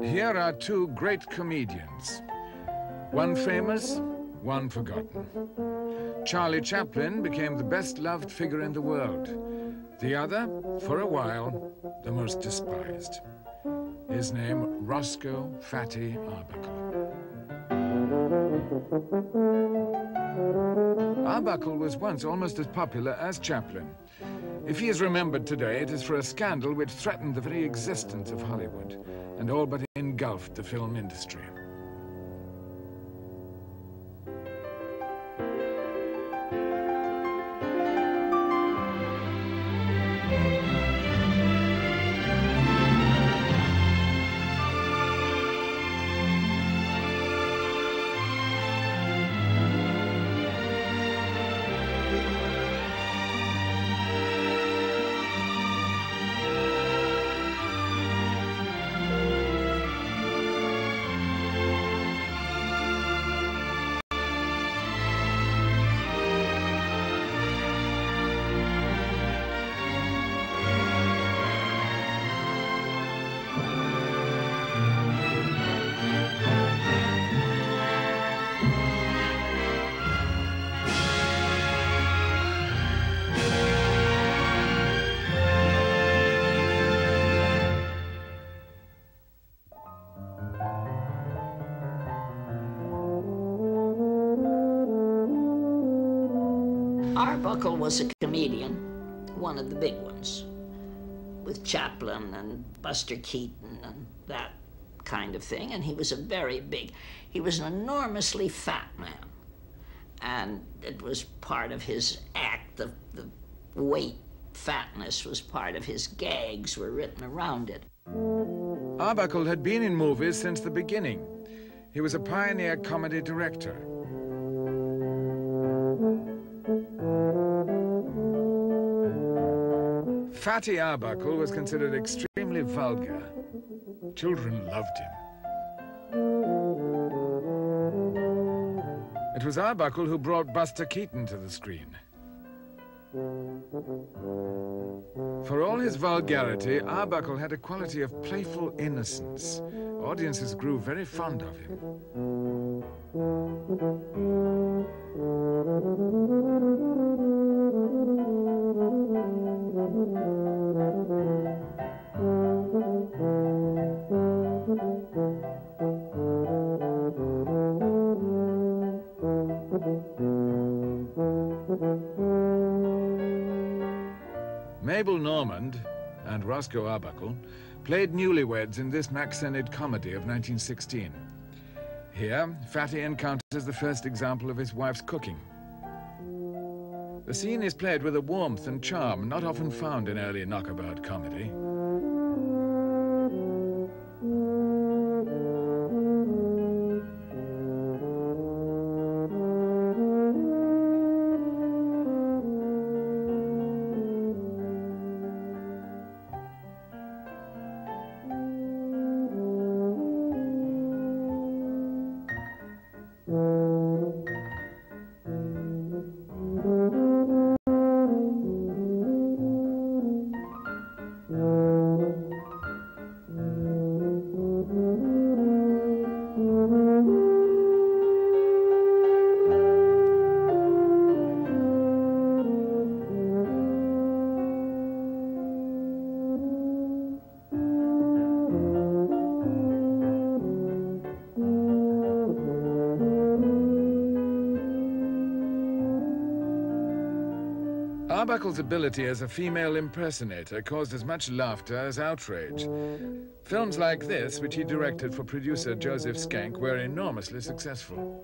Here are two great comedians, one famous, one forgotten. Charlie Chaplin became the best-loved figure in the world. The other, for a while, the most despised. His name, Roscoe Fatty Arbuckle. Arbuckle was once almost as popular as Chaplin. If he is remembered today, it is for a scandal which threatened the very existence of Hollywood and all but engulfed the film industry. Arbuckle was a comedian, one of the big ones, with Chaplin and Buster Keaton and that kind of thing, and he was he was an enormously fat man, and it was part of his act. The weight, fatness was part of his gags, were written around it. Arbuckle had been in movies since the beginning. He was a pioneer comedy director. Fatty Arbuckle was considered extremely vulgar. Children loved him. It was Arbuckle who brought Buster Keaton to the screen. For all his vulgarity, Arbuckle had a quality of playful innocence. Audiences grew very fond of him. Mabel Normand and Roscoe Arbuckle played newlyweds in this Mack Sennett comedy of 1916. Here, Fatty encounters the first example of his wife's cooking. The scene is played with a warmth and charm not often found in early knockabout comedy. Arbuckle's ability as a female impersonator caused as much laughter as outrage. Films like this, which he directed for producer Joseph Schenck, were enormously successful.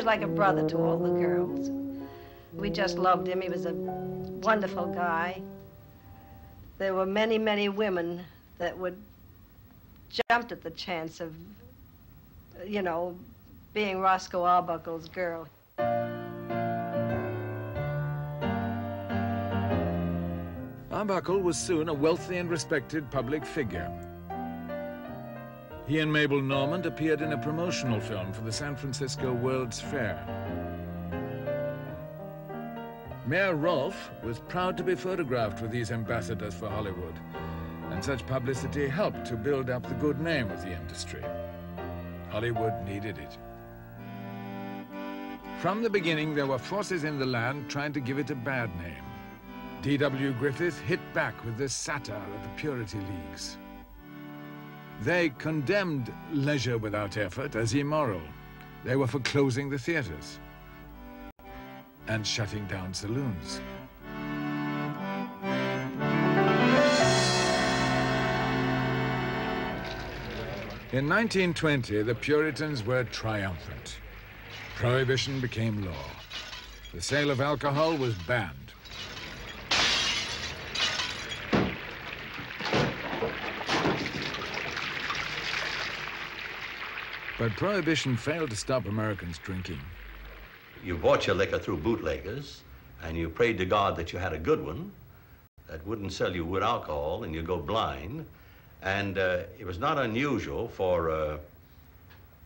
was like a brother to all the girls. We just loved him. He was a wonderful guy. There were many, many women that would jump at the chance of, you know, being Roscoe Arbuckle's girl. Arbuckle was soon a wealthy and respected public figure. He and Mabel Normand appeared in a promotional film for the San Francisco World's Fair. Mayor Rolfe was proud to be photographed with these ambassadors for Hollywood, and such publicity helped to build up the good name of the industry. Hollywood needed it. From the beginning, there were forces in the land trying to give it a bad name. D.W. Griffith hit back with this satire of the Purity Leagues. They condemned leisure without effort as immoral. They were for closing the theaters and shutting down saloons. In 1920, the Puritans were triumphant. Prohibition became law. The sale of alcohol was banned. But Prohibition failed to stop Americans drinking. You bought your liquor through bootleggers, and you prayed to God that you had a good one that wouldn't sell you wood alcohol and you'd go blind. And it was not unusual for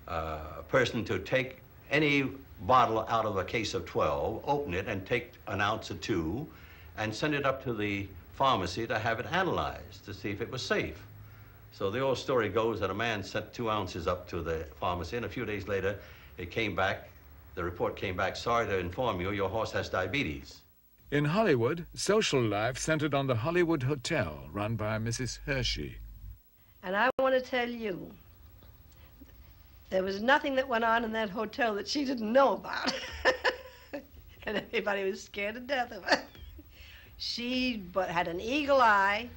a person to take any bottle out of a case of 12, open it, and take an ounce or two, and send it up to the pharmacy to have it analyzed to see if it was safe. So the old story goes that a man sent 2 ounces up to the pharmacy, and a few days later, it came back, the report came back, sorry to inform you, your horse has diabetes. In Hollywood, social life centered on the Hollywood Hotel, run by Mrs. Hershey. And I want to tell you, there was nothing that went on in that hotel that she didn't know about. And everybody was scared to death of her. She had an eagle eye,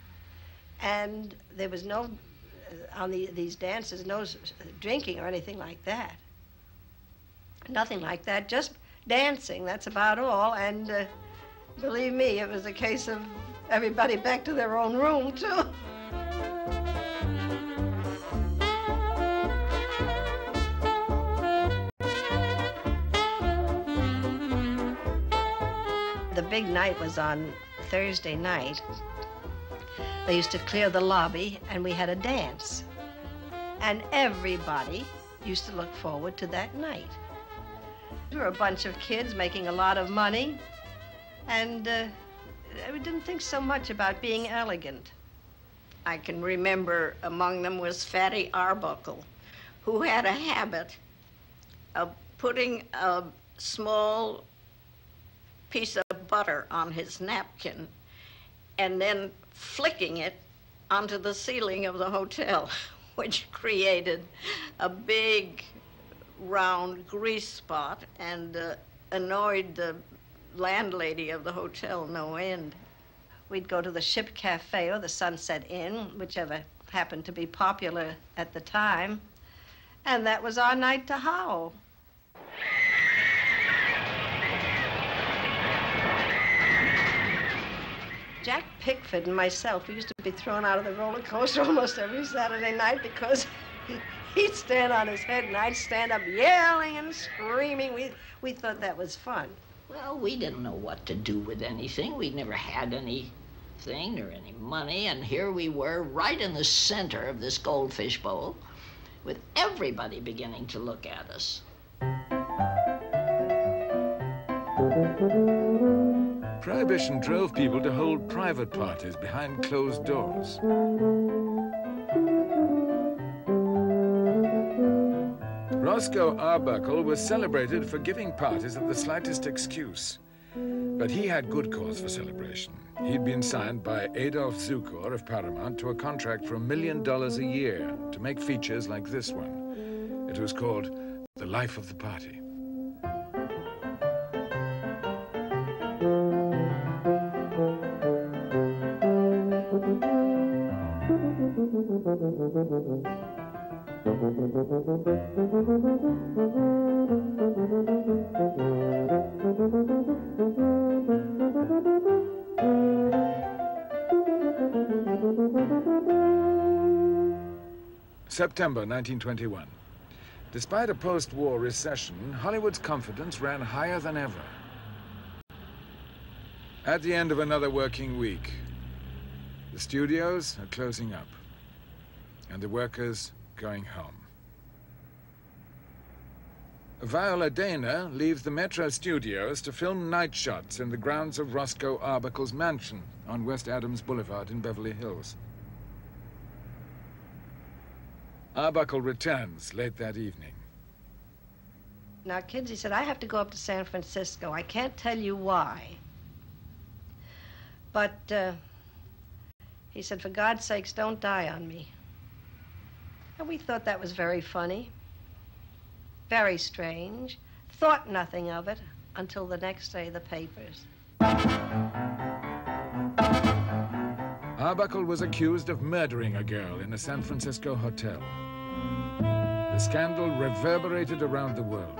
and there was no, on these dances, no drinking or anything like that. Nothing like that, just dancing, that's about all. And believe me, it was a case of everybody back to their own room, too. The big night was on Thursday night. They used to clear the lobby, and we had a dance. And everybody used to look forward to that night. We were a bunch of kids making a lot of money, and we didn't think so much about being elegant. I can remember among them was Fatty Arbuckle, who had a habit of putting a small piece of butter on his napkin and then flicking it onto the ceiling of the hotel, which created a big round grease spot and annoyed the landlady of the hotel no end. We'd go to the Ship Cafe or the Sunset Inn, whichever happened to be popular at the time, and that was our night to howl. Jack Pickford and myself, we used to be thrown out of the roller coaster almost every Saturday night because he'd stand on his head and I'd stand up yelling and screaming. We thought that was fun. Well, we didn't know what to do with anything. We'd never had anything or any money, and here we were right in the center of this goldfish bowl with everybody beginning to look at us. Prohibition drove people to hold private parties behind closed doors. Roscoe Arbuckle was celebrated for giving parties at the slightest excuse. But he had good cause for celebration. He'd been signed by Adolph Zukor of Paramount to a contract for $1 million a year to make features like this one. It was called The Life of the Party. September 1921. Despite a post-war recession, Hollywood's confidence ran higher than ever. At the end of another working week, the studios are closing up, and the workers going home. Viola Dana leaves the Metro Studios to film night shots in the grounds of Roscoe Arbuckle's mansion on West Adams Boulevard in Beverly Hills. Arbuckle returns late that evening. Now, kids, he said, I have to go up to San Francisco. I can't tell you why. But, he said, for God's sakes, don't die on me. And we thought that was very funny, very strange. Thought nothing of it until the next day, the papers. Arbuckle was accused of murdering a girl in a San Francisco hotel. The scandal reverberated around the world.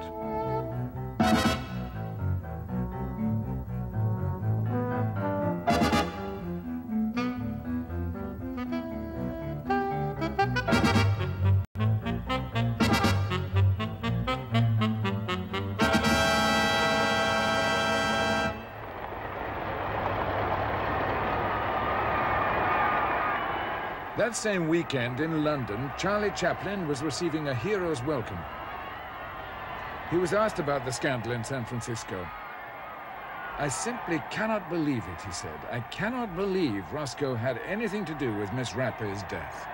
That same weekend in London, Charlie Chaplin was receiving a hero's welcome. He was asked about the scandal in San Francisco. I simply cannot believe it, he said. I cannot believe Roscoe had anything to do with Miss Rappe's death.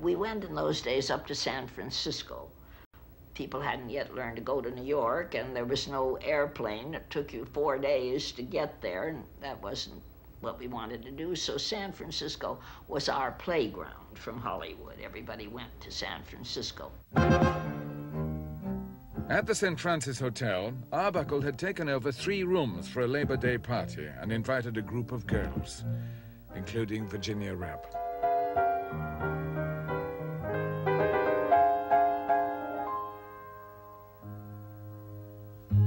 We went in those days up to San Francisco. People hadn't yet learned to go to New York, and there was no airplane. It took you 4 days to get there, and that wasn't what we wanted to do. So San Francisco was our playground from Hollywood. Everybody went to San Francisco. At the St. Francis Hotel, Arbuckle had taken over 3 rooms for a Labor Day party and invited a group of girls, including Virginia Rappe.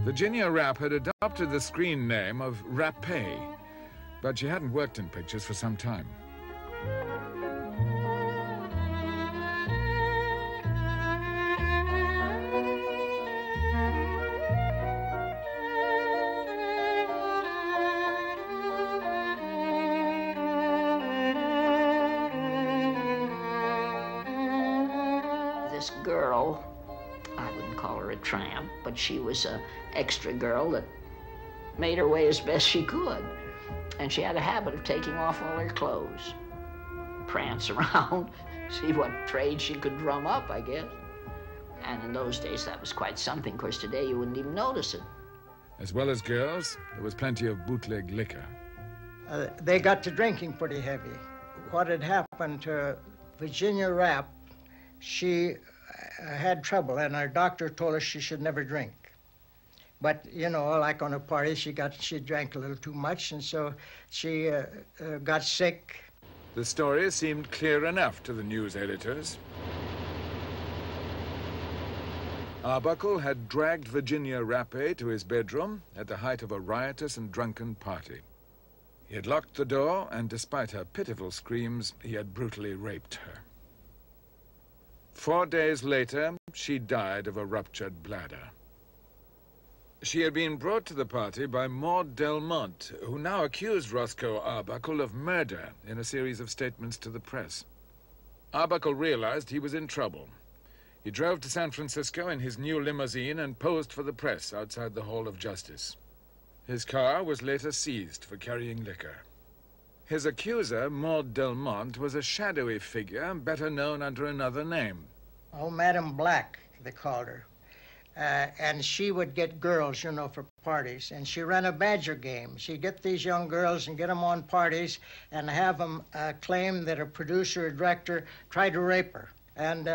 Virginia Rappe had adopted the screen name of Rappe, but she hadn't worked in pictures for some time. This girl, I wouldn't call her a tramp, but she was an extra girl that made her way as best she could. And she had a habit of taking off all her clothes, prance around, see what trade she could drum up, I guess. And in those days, that was quite something. Of course, today you wouldn't even notice it. As well as girls, there was plenty of bootleg liquor. They got to drinking pretty heavy. What had happened to Virginia Rappe, she had trouble, and our doctor told her she should never drink. But, you know, like on a party, she drank a little too much, and so she got sick. The story seemed clear enough to the news editors. Arbuckle had dragged Virginia Rappe to his bedroom at the height of a riotous and drunken party. He had locked the door, and despite her pitiful screams, he had brutally raped her. 4 days later, she died of a ruptured bladder. She had been brought to the party by Maud Delmont, who now accused Roscoe Arbuckle of murder in a series of statements to the press. Arbuckle realized he was in trouble. He drove to San Francisco in his new limousine and posed for the press outside the Hall of Justice. His car was later seized for carrying liquor. His accuser, Maud Delmont, was a shadowy figure, better known under another name. Oh, Madam Black, they called her. And she would get girls, you know, for parties. And she ran a badger game. She'd get these young girls and get them on parties and have them claim that a producer or director tried to rape her. And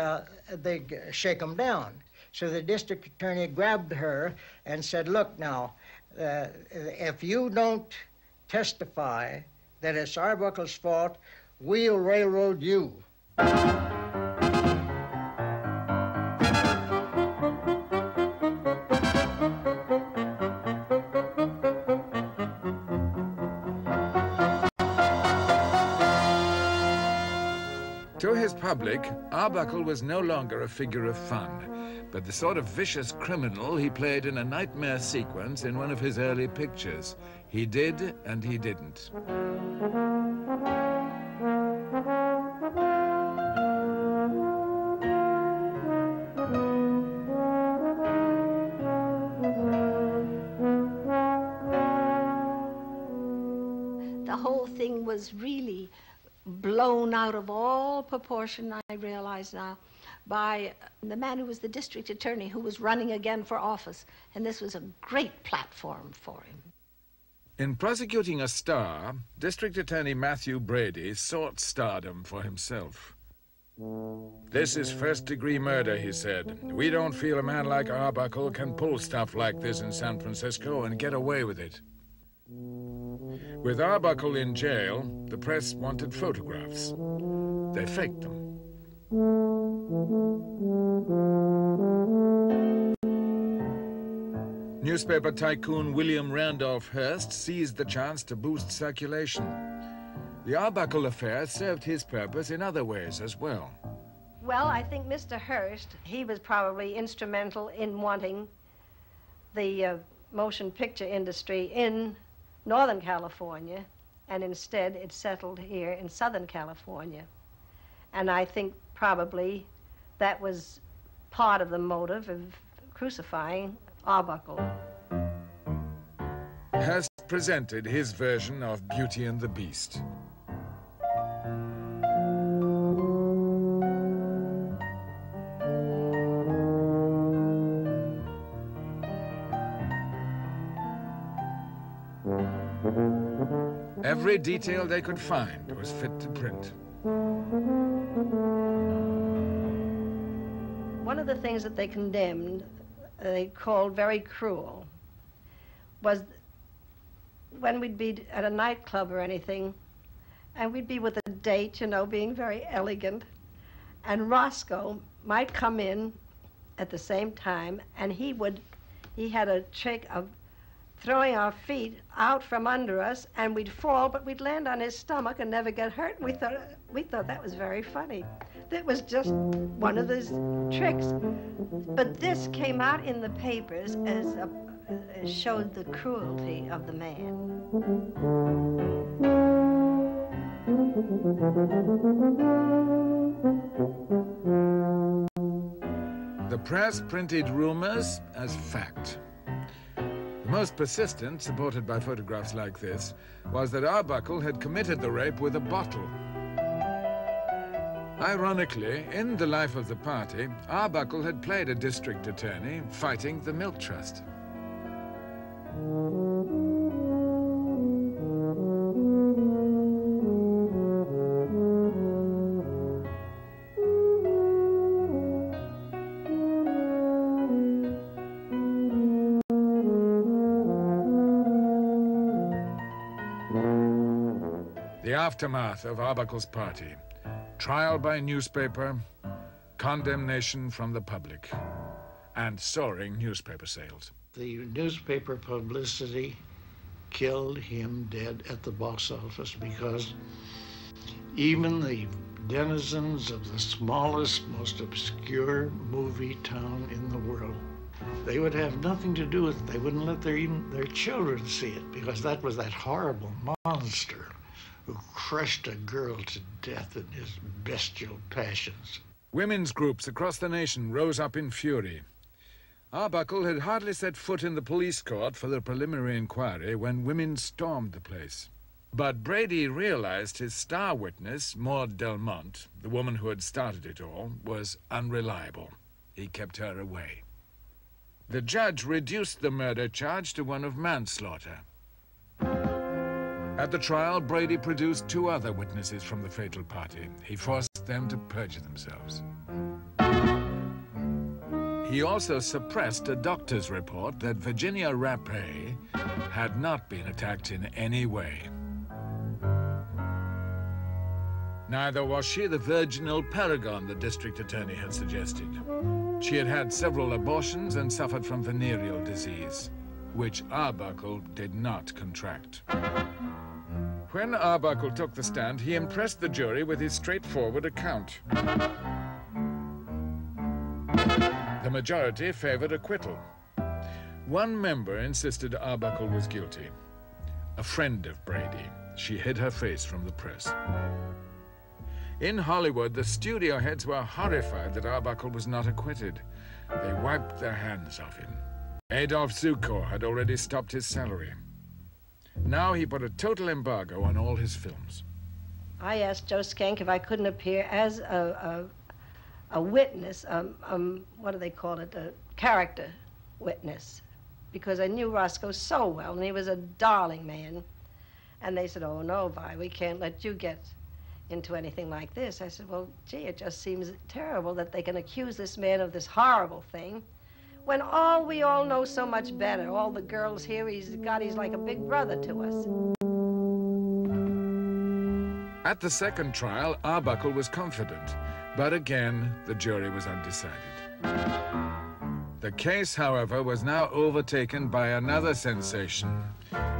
they'd shake them down. So the district attorney grabbed her and said, look now, if you don't testify that it's Arbuckle's fault, we'll railroad you. his public, Arbuckle was no longer a figure of fun, but the sort of vicious criminal he played in a nightmare sequence in one of his early pictures. He did and he didn't. The whole thing was really blown out of all proportion, I realize now, by the man who was the district attorney, who was running again for office. And this was a great platform for him. In prosecuting a star, District Attorney Matthew Brady sought stardom for himself. "This is first-degree murder," he said. "We don't feel a man like Arbuckle can pull stuff like this in San Francisco and get away with it." With Arbuckle in jail, the press wanted photographs. They faked them. Newspaper tycoon William Randolph Hearst seized the chance to boost circulation. The Arbuckle affair served his purpose in other ways as well. Well, I think Mr. Hearst, he was probably instrumental in wanting the motion picture industry in Northern California, and instead it settled here in Southern California. And I think probably that was part of the motive of crucifying Arbuckle. Hearst presented his version of Beauty and the Beast. Every detail they could find was fit to print. One of the things that they condemned, they called very cruel, was when we'd be at a nightclub or anything, and we'd be with a date, you know, being very elegant, and Roscoe might come in at the same time, and he had a trick of throwing our feet out from under us, and we'd fall, but we'd land on his stomach and never get hurt. We thought that was very funny. That was just one of those tricks. But this came out in the papers as showed the cruelty of the man. The press printed rumors as fact. The most persistent, supported by photographs like this, was that Arbuckle had committed the rape with a bottle. Ironically, in the life of the party, Arbuckle had played a district attorney fighting the Milk Trust. The aftermath of Arbuckle's party. Trial by newspaper, condemnation from the public, and soaring newspaper sales. The newspaper publicity killed him dead at the box office, because even the denizens of the smallest, most obscure movie town in the world, they would have nothing to do with it. They wouldn't let even their children see it, because that was that horrible monster who crushed a girl to death in his bestial passions. Women's groups across the nation rose up in fury. Arbuckle had hardly set foot in the police court for the preliminary inquiry when women stormed the place. But Brady realized his star witness, Maud Delmont, the woman who had started it all, was unreliable. He kept her away. The judge reduced the murder charge to one of manslaughter. At the trial, Brady produced two other witnesses from the fatal party. He forced them to perjure themselves. He also suppressed a doctor's report that Virginia Rappe had not been attacked in any way. Neither was she the virginal paragon the district attorney had suggested. She had had several abortions and suffered from venereal disease, which Arbuckle did not contract. When Arbuckle took the stand, he impressed the jury with his straightforward account. The majority favored acquittal. One member insisted Arbuckle was guilty. A friend of Brady. She hid her face from the press. In Hollywood, the studio heads were horrified that Arbuckle was not acquitted. They wiped their hands of him. Adolph Zukor had already stopped his salary. Now he put a total embargo on all his films. I asked Joe Skank if I couldn't appear as a witness, what do they call it, a character witness, because I knew Roscoe so well, and he was a darling man. And they said, oh, no, Vi, we can't let you get into anything like this. I said, well, gee, it just seems terrible that they can accuse this man of this horrible thing, when we all know so much better. All the girls here, he's like a big brother to us. At the second trial, Arbuckle was confident, but again, the jury was undecided. The case, however, was now overtaken by another sensation.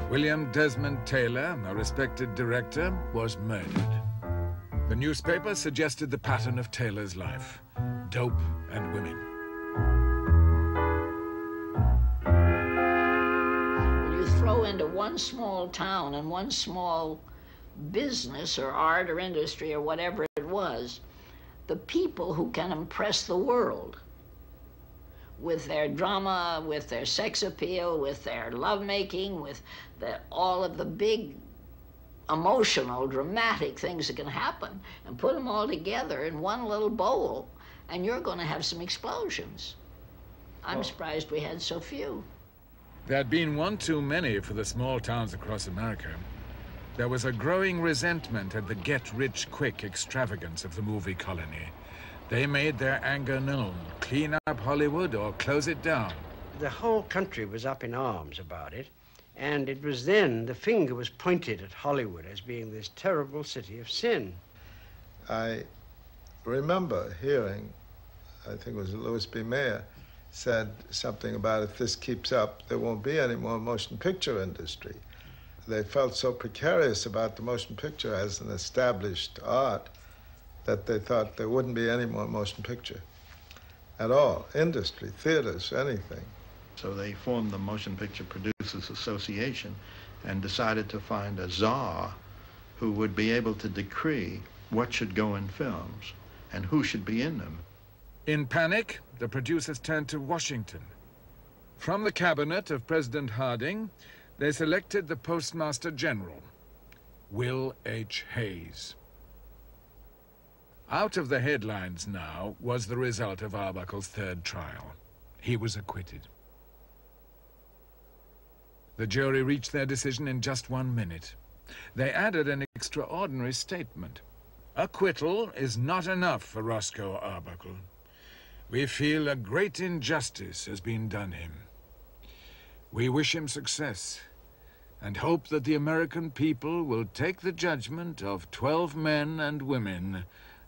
William Desmond Taylor, a respected director, was murdered. The newspaper suggested the pattern of Taylor's life: dope and women. You throw into one small town and one small business or art or industry or whatever it was, the people who can impress the world with their drama, with their sex appeal, with their lovemaking, with all of the big emotional, dramatic things that can happen, and put them all together in one little bowl, and you're going to have some explosions. I'm surprised we had so few. There had been one too many for the small towns across America. There was a growing resentment at the get-rich-quick extravagance of the movie colony. They made their anger known: clean up Hollywood or close it down. The whole country was up in arms about it, and it was then the finger was pointed at Hollywood as being this terrible city of sin. I remember hearing, I think it was Louis B. Mayer, said something about if this keeps up, there won't be any more motion picture industry. They felt so precarious about the motion picture as an established art that they thought there wouldn't be any more motion picture at all. Industry, theaters, anything. So they formed the Motion Picture Producers Association and decided to find a czar who would be able to decree what should go in films and who should be in them. In panic, the producers turned to Washington. From the cabinet of President Harding, they selected the Postmaster General, Will H. Hayes. Out of the headlines now was the result of Arbuckle's third trial. He was acquitted. The jury reached their decision in just 1 minute. They added an extraordinary statement. Acquittal is not enough for Roscoe Arbuckle. We feel a great injustice has been done him. We wish him success and hope that the American people will take the judgment of 12 men and women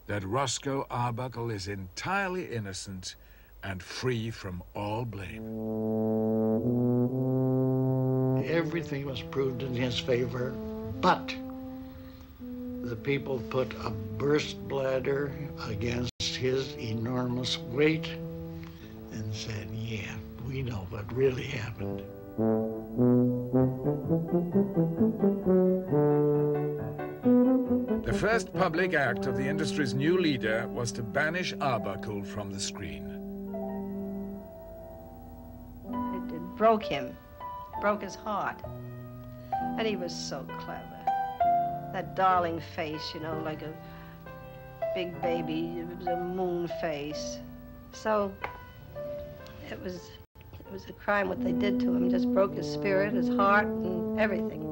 that Roscoe Arbuckle is entirely innocent and free from all blame. Everything was proved in his favor, but the people put a burst bladder against his enormous weight and said, yeah, we know what really happened. The first public act of the industry's new leader was to banish Arbuckle from the screen. It broke him, broke his heart. And he was so clever. That darling face, you know, like a big baby. It was a moon face. So it was a crime what they did to him. Just broke his spirit, his heart, and everything.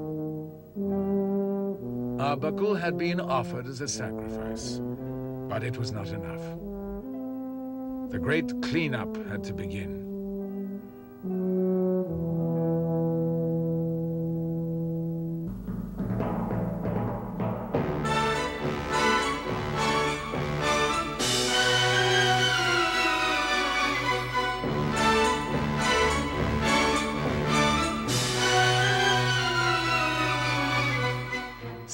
Arbuckle had been offered as a sacrifice, but it was not enough. The great cleanup had to begin.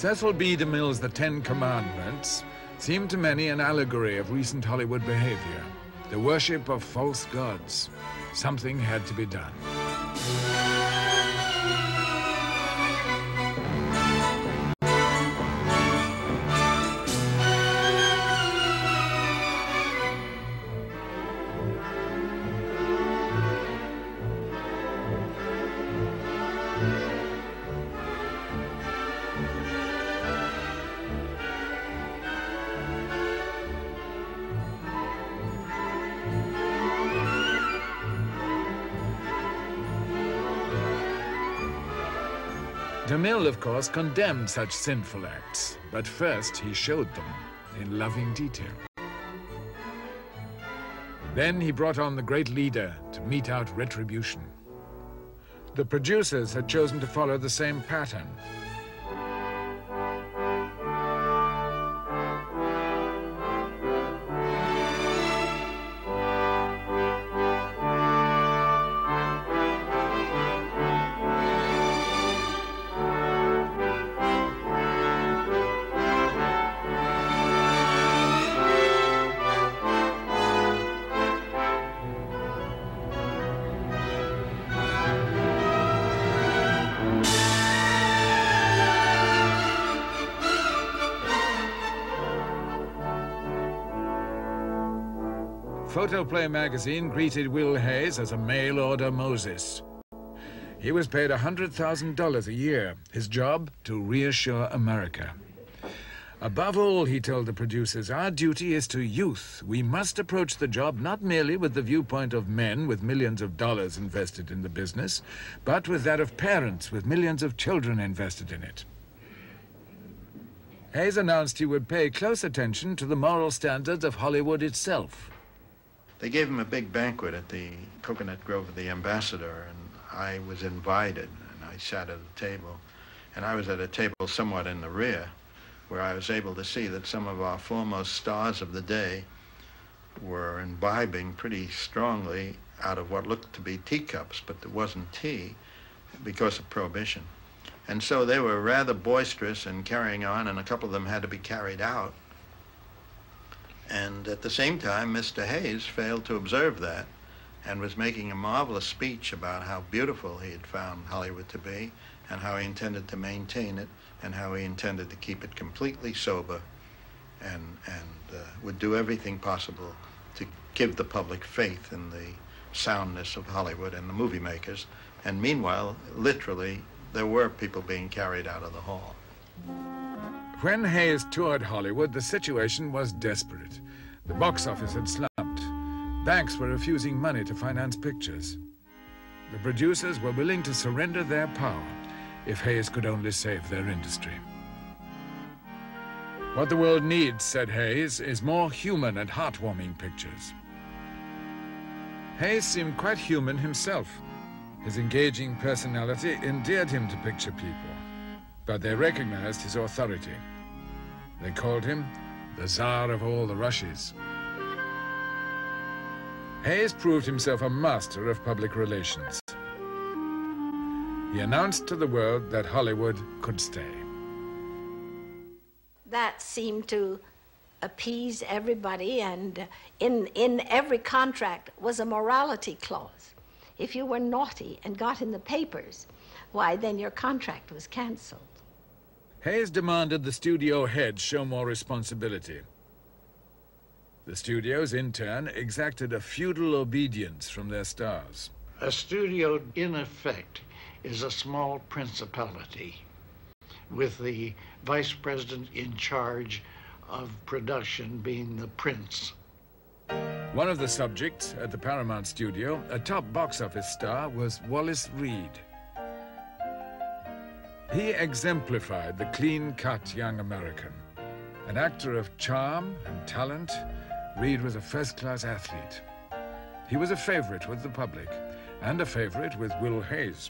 Cecil B. DeMille's The Ten Commandments seemed to many an allegory of recent Hollywood behavior, the worship of false gods. Something had to be done. DeMille, of course, condemned such sinful acts, but first he showed them in loving detail. Then he brought on the great leader to mete out retribution. The producers had chosen to follow the same pattern. Photoplay magazine greeted Will Hays as a mail-order Moses. He was paid $100,000 a year, his job to reassure America. Above all, he told the producers, our duty is to youth. We must approach the job not merely with the viewpoint of men with millions of dollars invested in the business, but with that of parents with millions of children invested in it. Hays announced he would pay close attention to the moral standards of Hollywood itself. They gave him a big banquet at the Coconut Grove of the Ambassador, and I was invited, and I sat at a table. And I was at a table somewhat in the rear, where I was able to see that some of our foremost stars of the day were imbibing pretty strongly out of what looked to be teacups, but it wasn't tea, because of Prohibition. And so they were rather boisterous and carrying on, and a couple of them had to be carried out. And at the same time, Mr. Hays failed to observe that and was making a marvelous speech about how beautiful he had found Hollywood to be and how he intended to maintain it and how he intended to keep it completely sober and would do everything possible to give the public faith in the soundness of Hollywood and the movie makers. And meanwhile, literally, there were people being carried out of the hall. When Hays toured Hollywood, the situation was desperate. The box office had slumped. Banks were refusing money to finance pictures. The producers were willing to surrender their power if Hays could only save their industry. What the world needs, said Hays, is more human and heartwarming pictures. Hays seemed quite human himself. His engaging personality endeared him to picture people, but they recognized his authority. They called him the Tsar of all the Rushes. Hays proved himself a master of public relations. He announced to the world that Hollywood could stay. That seemed to appease everybody, and in every contract was a morality clause. If you were naughty and got in the papers, why, then your contract was canceled. Hays demanded the studio heads show more responsibility. The studios, in turn, exacted a feudal obedience from their stars. A studio, in effect, is a small principality with the vice president in charge of production being the prince. One of the subjects at the Paramount studio, a top box office star, was Wallace Reed. He exemplified the clean-cut young American. An actor of charm and talent, Reed was a first-class athlete. He was a favorite with the public and a favorite with Will Hays.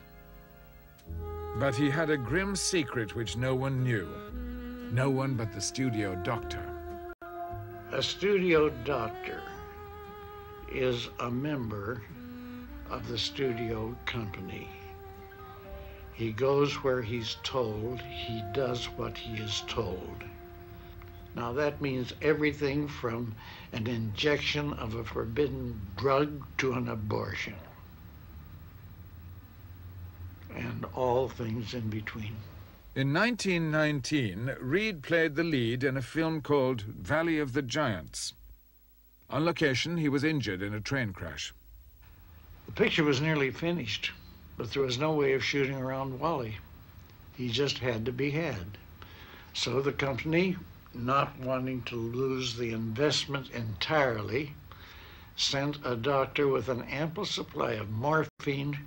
But he had a grim secret which no one knew. No one but the studio doctor. A studio doctor is a member of the studio company. He goes where he's told. He does what he is told. Now that means everything from an injection of a forbidden drug to an abortion. And all things in between. In 1919, Reed played the lead in a film called Valley of the Giants. On location, he was injured in a train crash. The picture was nearly finished, but there was no way of shooting around Wally. He just had to be had. So the company, not wanting to lose the investment entirely, sent a doctor with an ample supply of morphine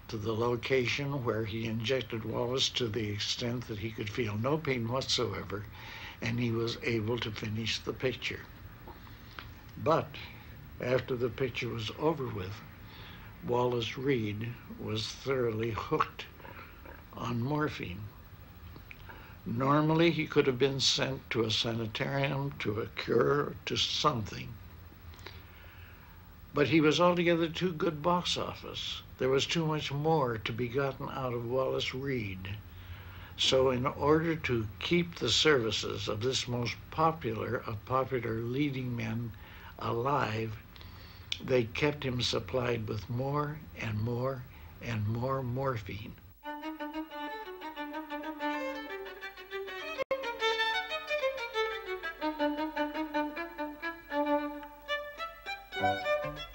to the location where he injected Wallace to the extent that he could feel no pain whatsoever, and he was able to finish the picture. But after the picture was over with, Wallace Reed was thoroughly hooked on morphine. Normally, he could have been sent to a sanitarium, to a cure, to something. But he was altogether too good box office. There was too much more to be gotten out of Wallace Reed. So in order to keep the services of this most popular of popular leading men alive, they kept him supplied with more and more and more morphine.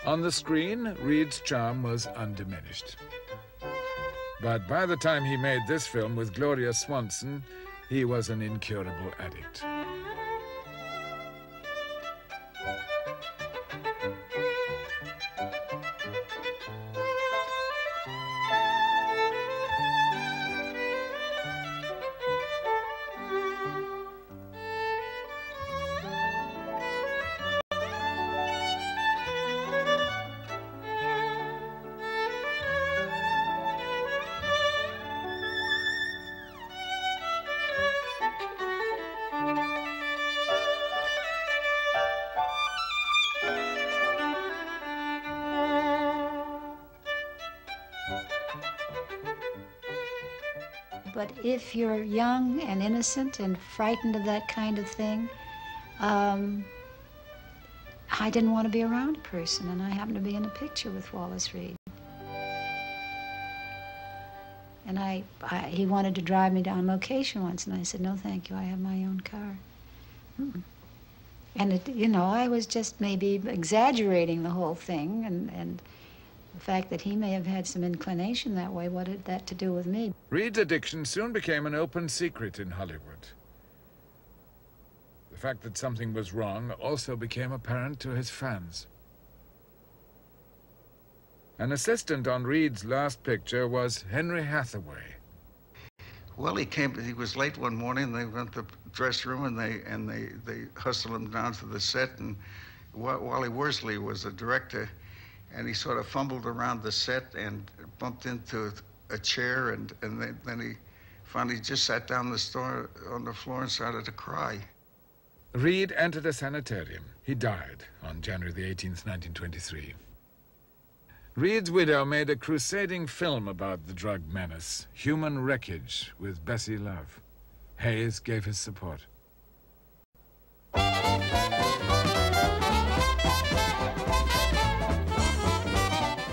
On the screen, Reed's charm was undiminished. But by the time he made this film with Gloria Swanson, he was an incurable addict. But if you're young and innocent and frightened of that kind of thing, I didn't want to be around a person, and I happened to be in a picture with Wallace Reed. And he wanted to drive me down location once, and I said, no, thank you, I have my own car. And, I was just maybe exaggerating the whole thing, and the fact that he may have had some inclination that way, what had that to do with me? Reed's addiction soon became an open secret in Hollywood. The fact that something was wrong also became apparent to his fans. An assistant on Reed's last picture was Henry Hathaway. Well, he was late one morning, they went to the dressing room and they hustled him down to the set, and Wally Worsley was the director, and he sort of fumbled around the set and bumped into a chair, and then he finally just sat down on the floor and started to cry. Reed entered a sanitarium. He died on January the 18th, 1923. Reed's widow made a crusading film about the drug menace, Human Wreckage, with Bessie Love. Hayes gave his support.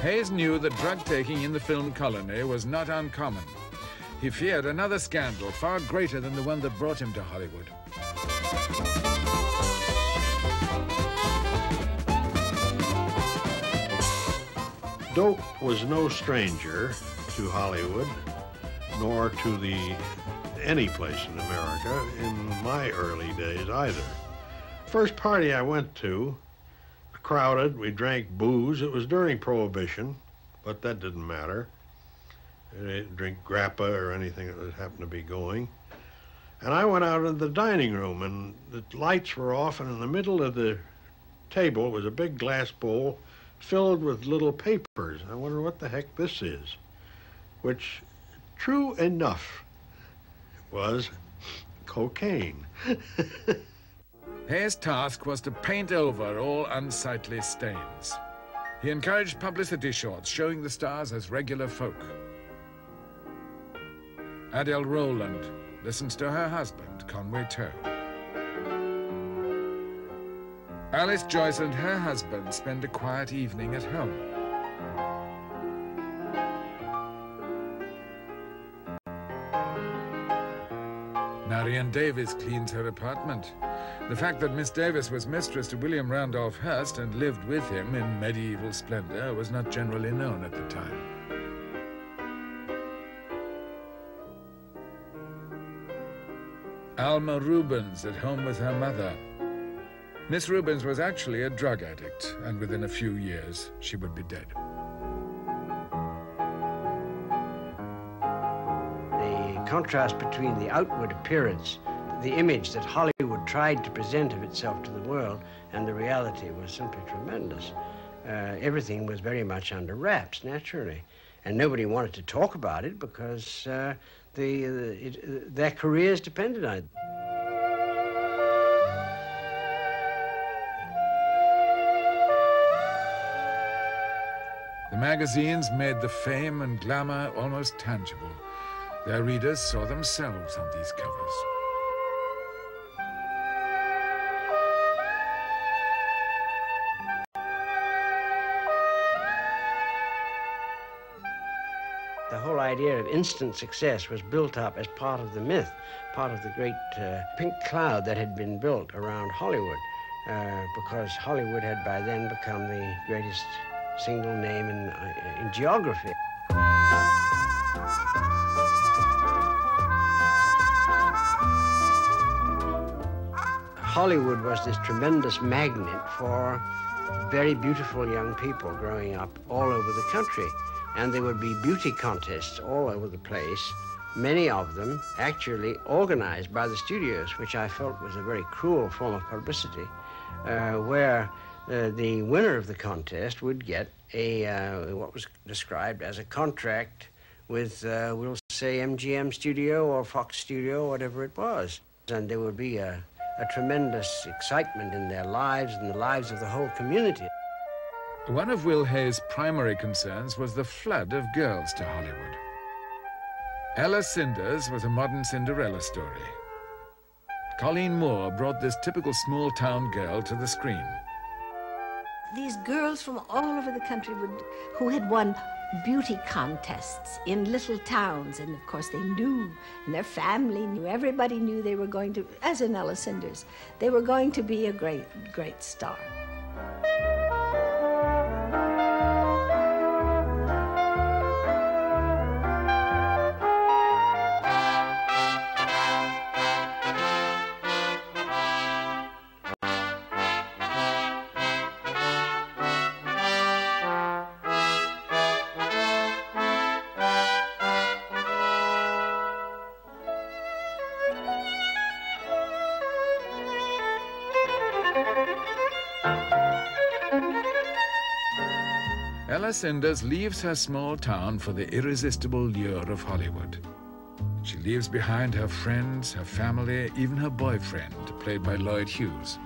Hayes knew that drug-taking in the film colony was not uncommon. He feared another scandal far greater than the one that brought him to Hollywood. Dope was no stranger to Hollywood, nor to any place in America in my early days either. First party I went to, crowded, we drank booze. It was during Prohibition, but that didn't matter. I didn't drink grappa or anything that happened to be going. And I went out in the dining room, and the lights were off, and in the middle of the table was a big glass bowl filled with little papers. I wonder what the heck this is, which, true enough, was cocaine. Hayes' task was to paint over all unsightly stains. He encouraged publicity shots showing the stars as regular folk. Adele Rowland listens to her husband, Conway Toe. Alice Joyce and her husband spend a quiet evening at home. Marion Davis cleans her apartment. The fact that Miss Davis was mistress to William Randolph Hearst and lived with him in medieval splendor was not generally known at the time. Alma Rubens at home with her mother. Miss Rubens was actually a drug addict, and within a few years, she would be dead. The contrast between the outward appearance, the image that Hollywood tried to present of itself to the world, and the reality was simply tremendous. Everything was very much under wraps, naturally, and nobody wanted to talk about it because their careers depended on it. The magazines made the fame and glamour almost tangible. Their readers saw themselves on these covers. The whole idea of instant success was built up as part of the myth, part of the great pink cloud that had been built around Hollywood, because Hollywood had by then become the greatest single name in geography. Hollywood was this tremendous magnet for very beautiful young people growing up all over the country. And there would be beauty contests all over the place, many of them actually organized by the studios, which I felt was a very cruel form of publicity, where the winner of the contest would get what was described as a contract with, we'll say, MGM Studio or Fox Studio, whatever it was. And there would be a tremendous excitement in their lives and the lives of the whole community. One of Will Hay's primary concerns was the flood of girls to Hollywood. Ella Cinders was a modern Cinderella story. Colleen Moore brought this typical small-town girl to the screen. These girls from all over the country who had won beauty contests in little towns, and of course they knew, and their family knew, everybody knew they were going to, as in Ella Cinders, they were going to be a great, great star. Ella Cinders leaves her small town for the irresistible lure of Hollywood. She leaves behind her friends, her family, even her boyfriend, played by Lloyd Hughes.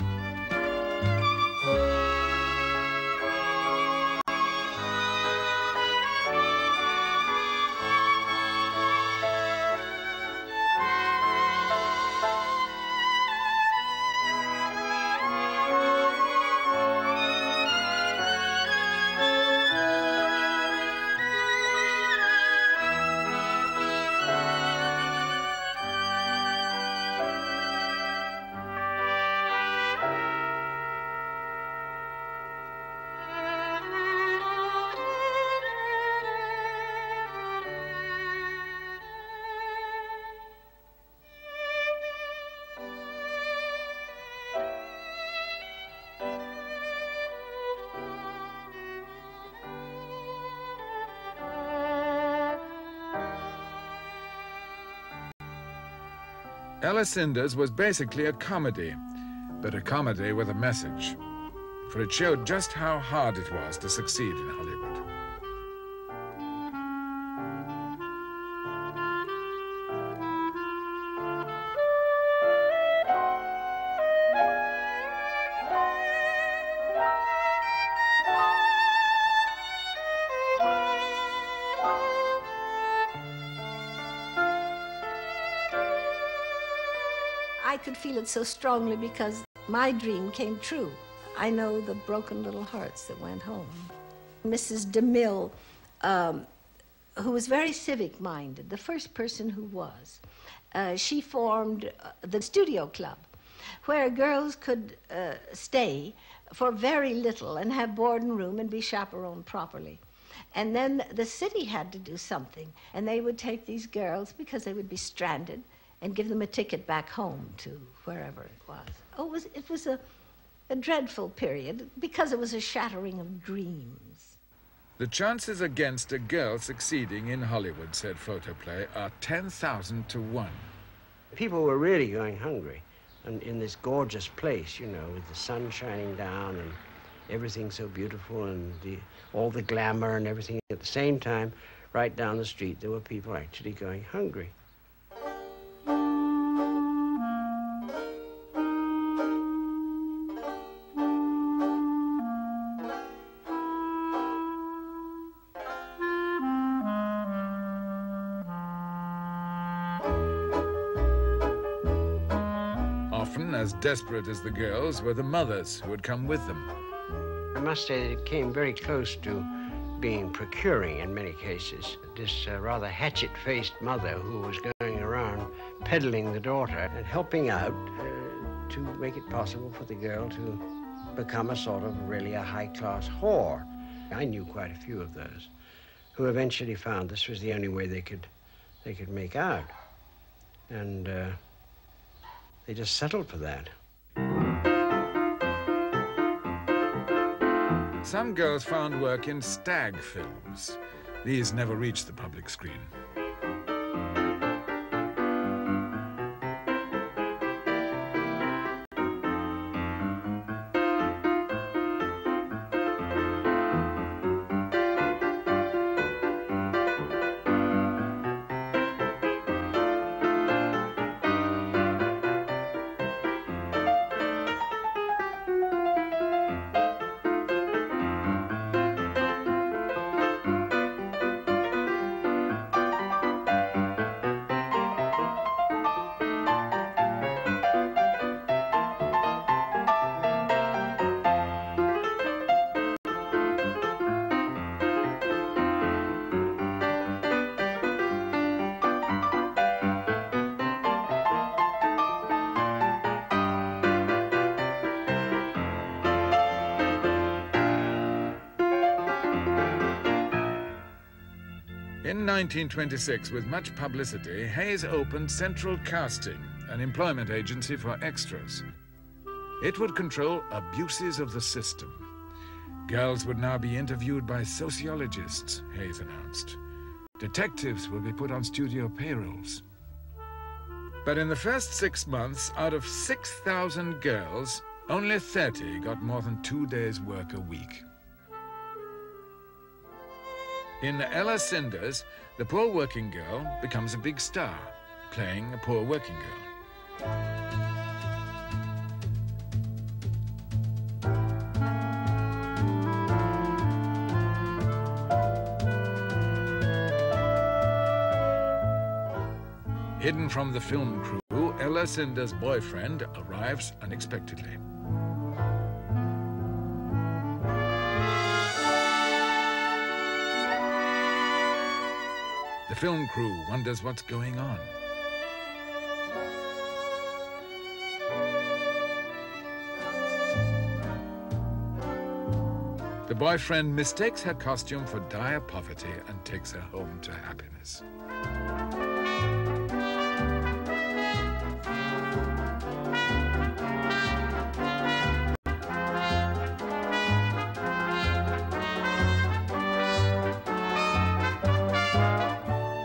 Ella Cinders was basically a comedy, but a comedy with a message, for it showed just how hard it was to succeed in Hollywood. I could feel it so strongly because my dream came true. I know the broken little hearts that went home. Mrs. DeMille, who was very civic-minded, the first person who was, she formed the Studio Club, where girls could stay for very little and have board and room and be chaperoned properly. And then the city had to do something, and they would take these girls, because they would be stranded, and give them a ticket back home to wherever it was. Oh, it was a dreadful period, because it was a shattering of dreams. The chances against a girl succeeding in Hollywood, said Photoplay, are 10,000 to 1. People were really going hungry, and in this gorgeous place, you know, with the sun shining down and everything so beautiful and all the glamour and everything. At the same time, right down the street, there were people actually going hungry. Often, as desperate as the girls, were the mothers who had come with them. I must say that it came very close to being procuring in many cases. This rather hatchet-faced mother who was going around peddling the daughter and helping out to make it possible for the girl to become a sort of really a high-class whore. I knew quite a few of those who eventually found this was the only way they could make out. And they just settled for that. Some girls found work in stag films. These never reached the public screen. In 1926, with much publicity, Hayes opened Central Casting, an employment agency for extras. It would control abuses of the system. Girls would now be interviewed by sociologists, Hayes announced. Detectives will be put on studio payrolls. But in the first 6 months, out of 6,000 girls, only 30 got more than 2 days' work a week. In Ella Cinders, the poor working girl becomes a big star, playing a poor working girl. Hidden from the film crew, Ella Cinders' boyfriend arrives unexpectedly. The film crew wonders what's going on. The boyfriend mistakes her costume for dire poverty and takes her home to happiness.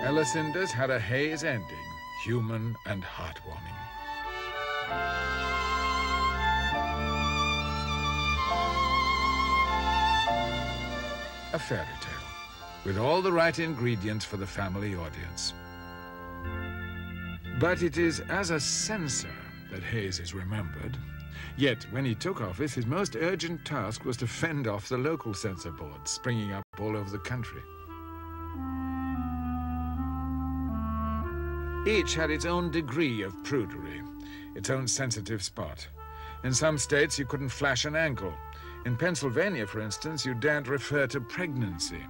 Ella Cinders had a Hayes ending, human and heartwarming. A fairy tale, with all the right ingredients for the family audience. But it is as a censor that Hayes is remembered. Yet, when he took office, his most urgent task was to fend off the local censor boards, springing up all over the country. Each had its own degree of prudery, its own sensitive spot. In some states, you couldn't flash an ankle. In Pennsylvania, for instance, you daren't refer to pregnancy.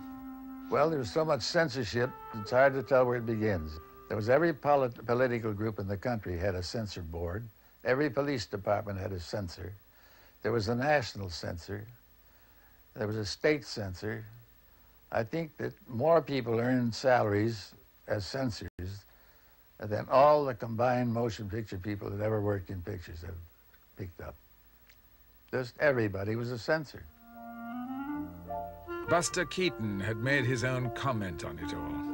Well, there's so much censorship, it's hard to tell where it begins. There was every political group in the country had a censor board. Every police department had a censor. There was a national censor. There was a state censor. I think that more people earned salaries as censors than all the combined motion picture people that ever worked in pictures have picked up. Just everybody was a censor. Buster Keaton had made his own comment on it all.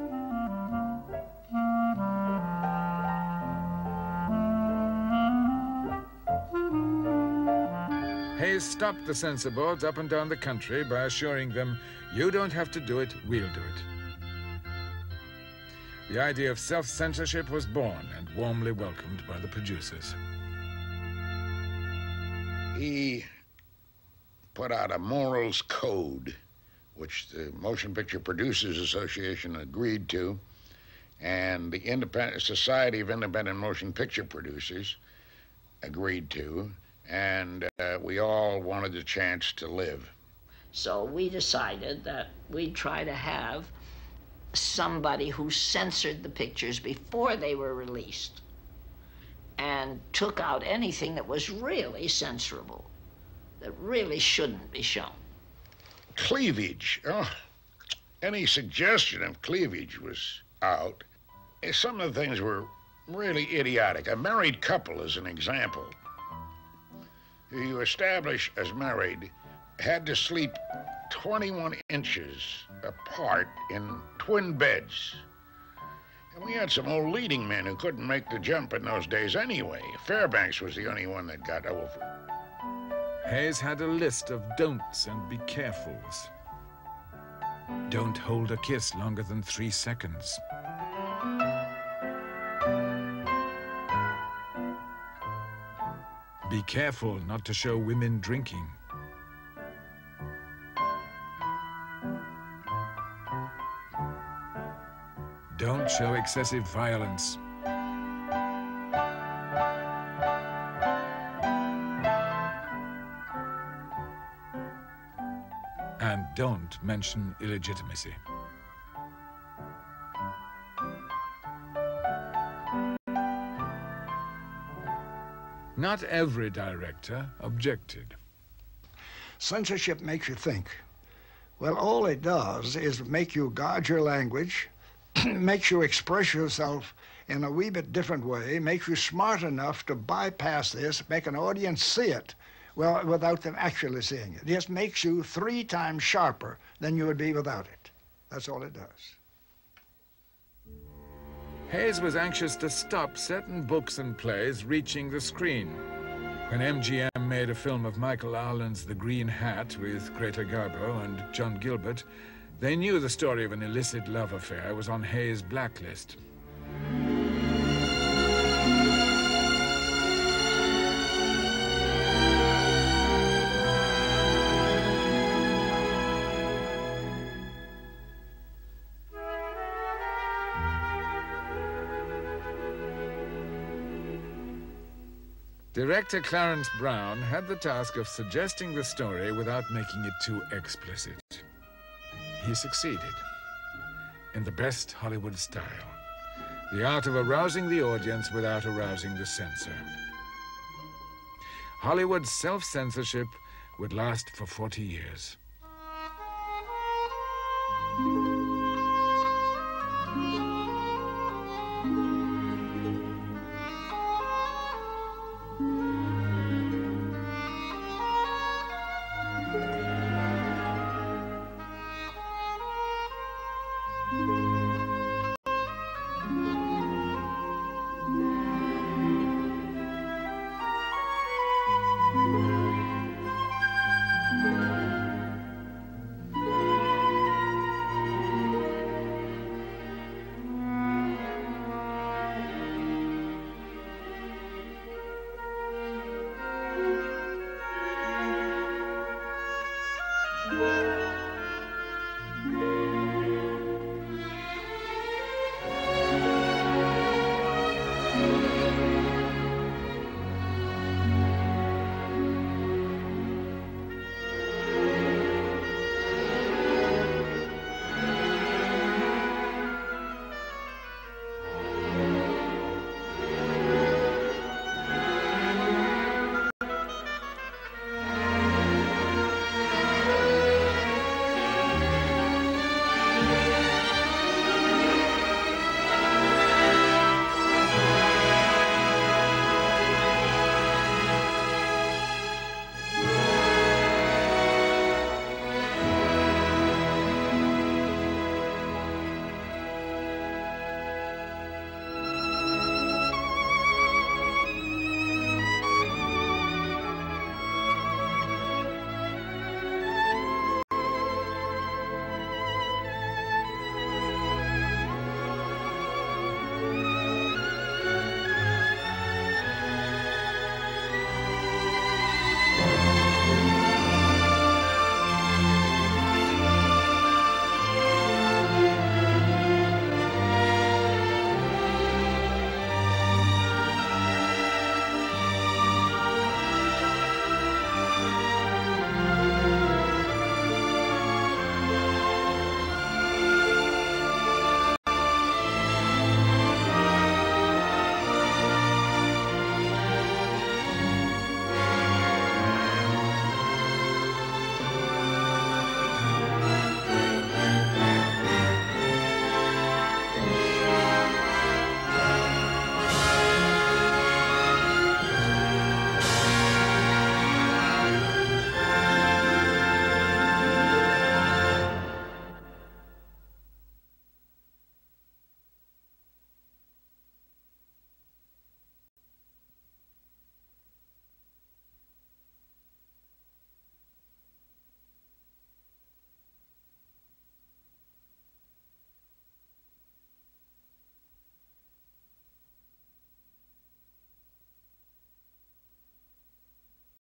Hayes stopped the censor boards up and down the country by assuring them, you don't have to do it, we'll do it. The idea of self-censorship was born and warmly welcomed by the producers. He put out a morals code, which the Motion Picture Producers Association agreed to, and the Society of Independent Motion Picture Producers agreed to, and we all wanted a chance to live. So we decided that we'd try to have somebody who censored the pictures before they were released and took out anything that was really censorable, that really shouldn't be shown. Cleavage. Oh, any suggestion of cleavage was out. Some of the things were really idiotic. A married couple, as an example, who you establish as married had to sleep 21 inches apart in twin beds. And we had some old leading men who couldn't make the jump in those days anyway. Fairbanks was the only one that got over. Hayes had a list of don'ts and be carefuls. Don't hold a kiss longer than 3 seconds. Be careful not to show women drinking. Don't show excessive violence. And don't mention illegitimacy. Not every director objected. Censorship makes you think. Well, all it does is make you guard your language, makes you express yourself in a wee bit different way, makes you smart enough to bypass this, make an audience see it, well, without them actually seeing it. It just makes you 3 times sharper than you would be without it. That's all it does. Hayes was anxious to stop certain books and plays reaching the screen. When MGM made a film of Michael Arlen's The Green Hat with Greta Garbo and John Gilbert, they knew the story of an illicit love affair was on Hayes' blacklist. Director Clarence Brown had the task of suggesting the story without making it too explicit. He succeeded, in the best Hollywood style, the art of arousing the audience without arousing the censor. Hollywood's self-censorship would last for 40 years.